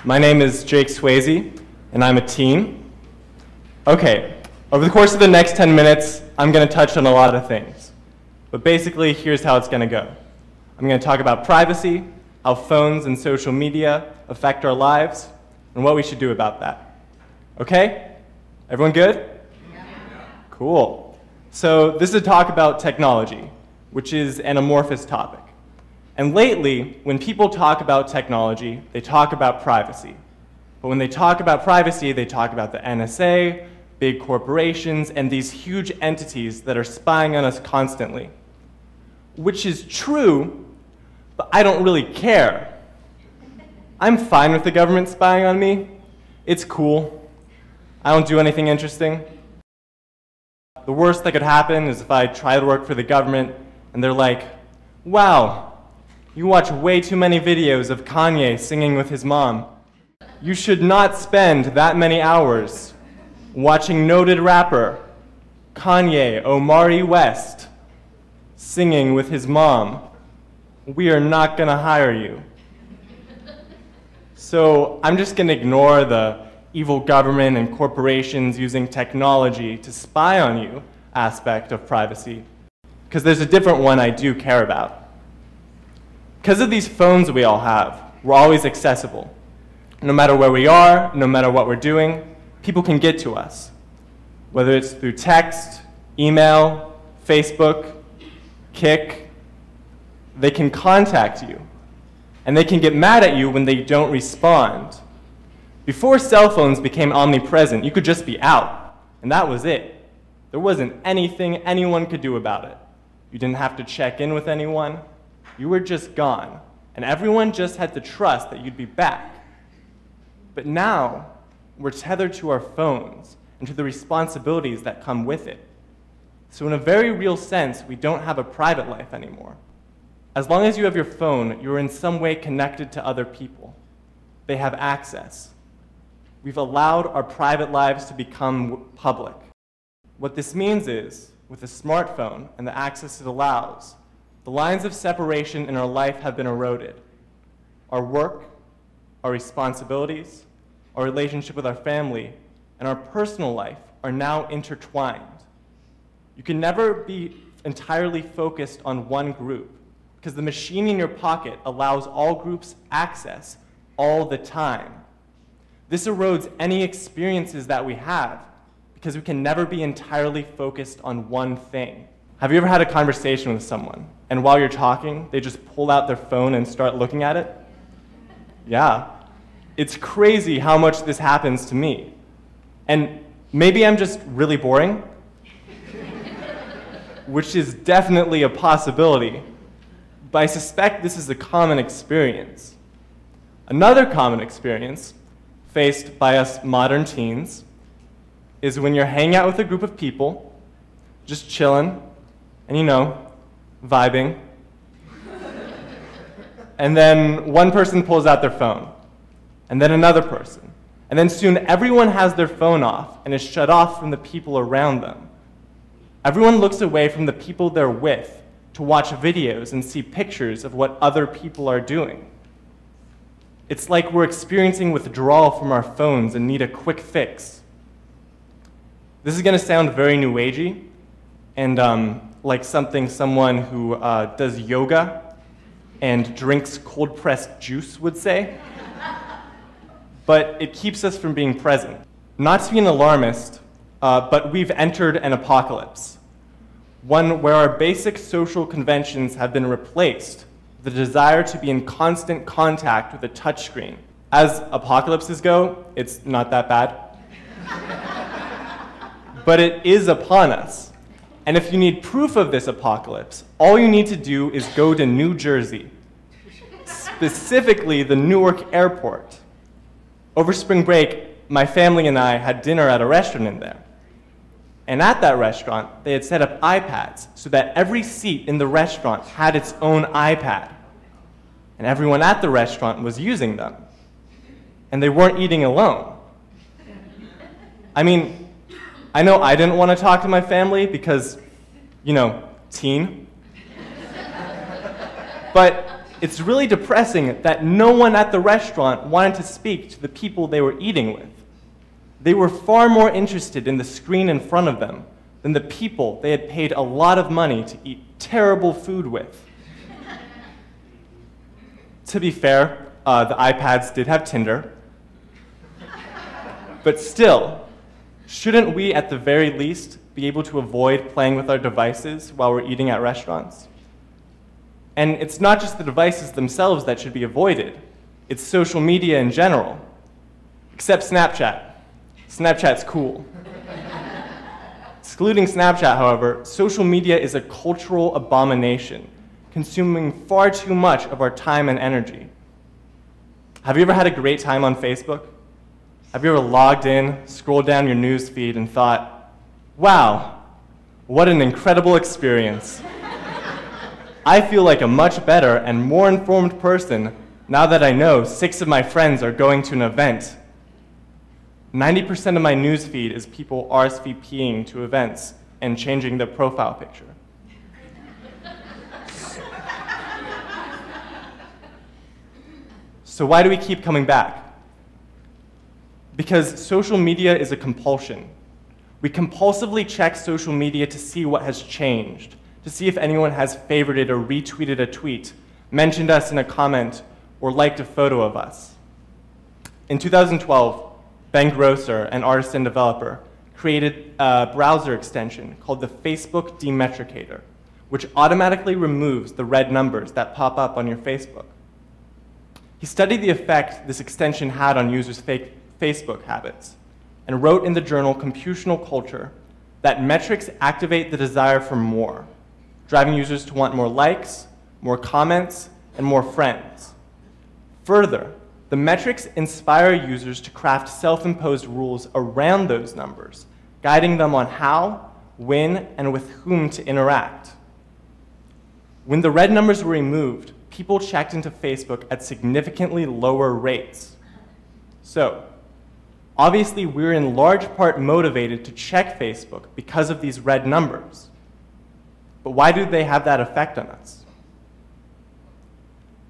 My name is Jake Swayze, and I'm a teen. Okay, over the course of the next 10 minutes, I'm going to touch on a lot of things. But basically, here's how it's going to go. I'm going to talk about privacy, how phones and social media affect our lives, and what we should do about that. Okay? Everyone good? Yeah. Cool. So this is a talk about technology, which is an amorphous topic. And lately, when people talk about technology, they talk about privacy. But when they talk about privacy, they talk about the NSA, big corporations, and these huge entities that are spying on us constantly. Which is true, but I don't really care. I'm fine with the government spying on me. It's cool. I don't do anything interesting. The worst that could happen is if I try to work for the government and they're like, wow, you watch way too many videos of Kanye singing with his mom. You should not spend that many hours watching noted rapper Kanye Omari West singing with his mom. We are not going to hire you. So I'm just going to ignore the evil government and corporations using technology to spy on you aspect of privacy, because there's a different one I do care about. Because of these phones we all have, we're always accessible. No matter where we are, no matter what we're doing, people can get to us. Whether it's through text, email, Facebook, Kik, they can contact you. And they can get mad at you when they don't respond. Before cell phones became omnipresent, you could just be out, and that was it. There wasn't anything anyone could do about it. You didn't have to check in with anyone. You were just gone, and everyone just had to trust that you'd be back. But now, we're tethered to our phones and to the responsibilities that come with it. So in a very real sense, we don't have a private life anymore. As long as you have your phone, you're in some way connected to other people. They have access. We've allowed our private lives to become public. What this means is, with a smartphone and the access it allows, the lines of separation in our life have been eroded. Our work, our responsibilities, our relationship with our family, and our personal life are now intertwined. You can never be entirely focused on one group, because the machine in your pocket allows all groups access all the time. This erodes any experiences that we have, because we can never be entirely focused on one thing. Have you ever had a conversation with someone, and while you're talking, they just pull out their phone and start looking at it? Yeah. It's crazy how much this happens to me. And maybe I'm just really boring, which is definitely a possibility, but I suspect this is a common experience. Another common experience faced by us modern teens is when you're hanging out with a group of people, just chilling, and you know, vibing, and then one person pulls out their phone, and then another person, and then soon everyone has their phone off and is shut off from the people around them. Everyone looks away from the people they're with to watch videos and see pictures of what other people are doing. It's like we're experiencing withdrawal from our phones and need a quick fix. This is going to sound very new agey and like someone who does yoga and drinks cold-pressed juice would say, but it keeps us from being present. Not to be an alarmist, but we've entered an apocalypse, one where our basic social conventions have been replaced with the desire to be in constant contact with a touchscreen. As apocalypses go, it's not that bad. But it is upon us. And if you need proof of this apocalypse, all you need to do is go to New Jersey, specifically the Newark airport. Over spring break, my family and I had dinner at a restaurant in there. And at that restaurant, they had set up iPads so that every seat in the restaurant had its own iPad. And everyone at the restaurant was using them. And they weren't eating alone. I mean, I know I didn't want to talk to my family because, you know, teen. But It's really depressing that no one at the restaurant wanted to speak to the people they were eating with. They were far more interested in the screen in front of them than the people they had paid a lot of money to eat terrible food with. To be fair, the iPads did have Tinder. But still, shouldn't we at the very least be able to avoid playing with our devices while we're eating at restaurants? And it's not just the devices themselves that should be avoided, it's social media in general. Except Snapchat. Snapchat's cool. Excluding Snapchat, however, social media is a cultural abomination, consuming far too much of our time and energy. Have you ever had a great time on Facebook? Have you ever logged in, scrolled down your news feed, and thought, wow, what an incredible experience. I feel like a much better and more informed person now that I know 6 of my friends are going to an event. 90% of my news feed is people RSVPing to events and changing their profile picture. So why do we keep coming back? Because social media is a compulsion. We compulsively check social media to see what has changed, to see if anyone has favorited or retweeted a tweet, mentioned us in a comment, or liked a photo of us. In 2012, Ben Grosser, an artist and developer, created a browser extension called the Facebook Demetricator, which automatically removes the red numbers that pop up on your Facebook. He studied the effect this extension had on users' Facebook habits and wrote in the journal Computational Culture that metrics activate the desire for more, driving users to want more likes, more comments, and more friends. Further, the metrics inspire users to craft self-imposed rules around those numbers, guiding them on how, when, and with whom to interact. When the red numbers were removed, people checked into Facebook at significantly lower rates. So, obviously we're in large part motivated to check Facebook because of these red numbers. But why do they have that effect on us?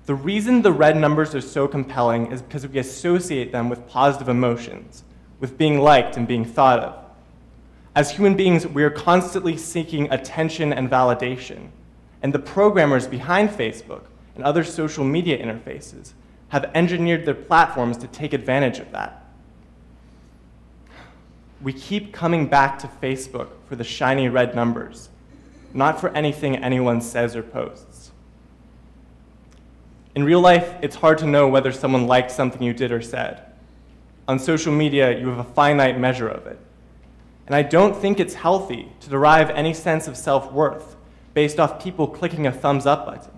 The reason the red numbers are so compelling is because we associate them with positive emotions, with being liked and being thought of. As human beings, we are constantly seeking attention and validation, and the programmers behind Facebook and other social media interfaces have engineered their platforms to take advantage of that. We keep coming back to Facebook for the shiny red numbers, not for anything anyone says or posts. In real life, it's hard to know whether someone liked something you did or said. On social media, you have a finite measure of it. And I don't think it's healthy to derive any sense of self-worth based off people clicking a thumbs up button.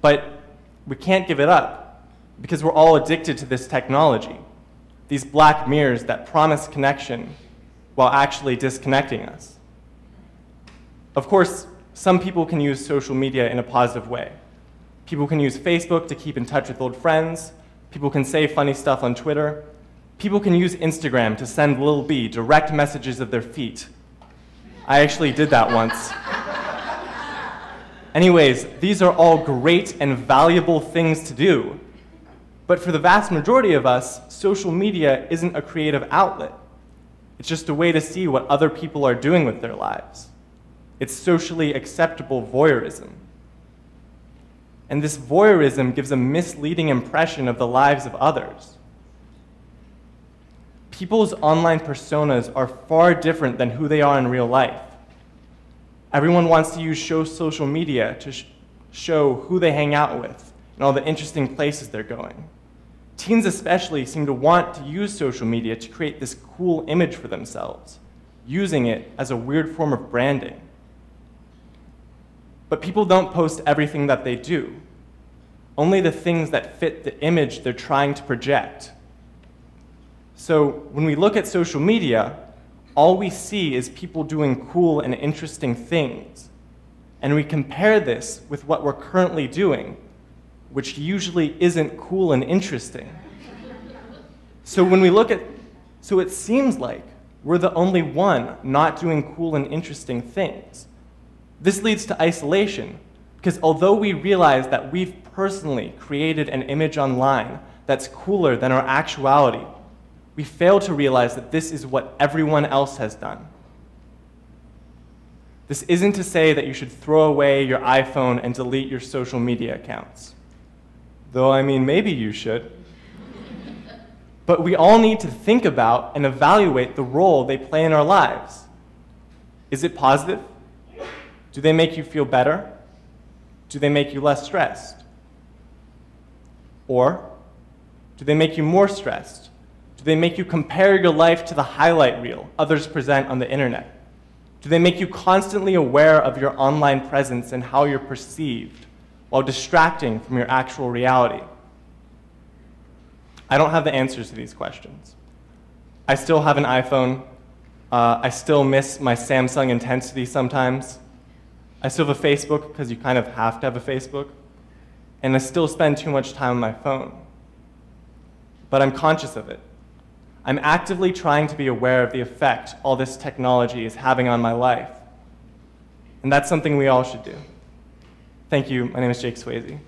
But we can't give it up because we're all addicted to this technology, these black mirrors that promise connection while actually disconnecting us. Of course, some people can use social media in a positive way. People can use Facebook to keep in touch with old friends. People can say funny stuff on Twitter. People can use Instagram to send Lil B direct messages of their feet. I actually did that once. Anyways, these are all great and valuable things to do. But for the vast majority of us, social media isn't a creative outlet. It's just a way to see what other people are doing with their lives. It's socially acceptable voyeurism. And this voyeurism gives a misleading impression of the lives of others. People's online personas are far different than who they are in real life. Everyone wants to use social media to show who they hang out with and all the interesting places they're going. Teens especially seem to want to use social media to create this cool image for themselves, using it as a weird form of branding. But people don't post everything that they do, only the things that fit the image they're trying to project. So when we look at social media, all we see is people doing cool and interesting things. And we compare this with what we're currently doing, which usually isn't cool and interesting. So when we look at, so it seems like we're the only one not doing cool and interesting things. This leads to isolation, Because although we realize that we've personally created an image online that's cooler than our actuality, we fail to realize that this is what everyone else has done. This isn't to say that you should throw away your iPhone and delete your social media accounts. Though, I mean, maybe you should. But we all need to think about and evaluate the role they play in our lives. Is it positive? Do they make you feel better? Do they make you less stressed? Or do they make you more stressed? Do they make you compare your life to the highlight reel others present on the internet? Do they make you constantly aware of your online presence and how you're perceived while distracting from your actual reality? I don't have the answers to these questions. I still have an iPhone. I still miss my Samsung intensity sometimes. I still have a Facebook because you kind of have to have a Facebook. And I still spend too much time on my phone. But I'm conscious of it. I'm actively trying to be aware of the effect all this technology is having on my life. And that's something we all should do. Thank you. My name is Jake Swayze.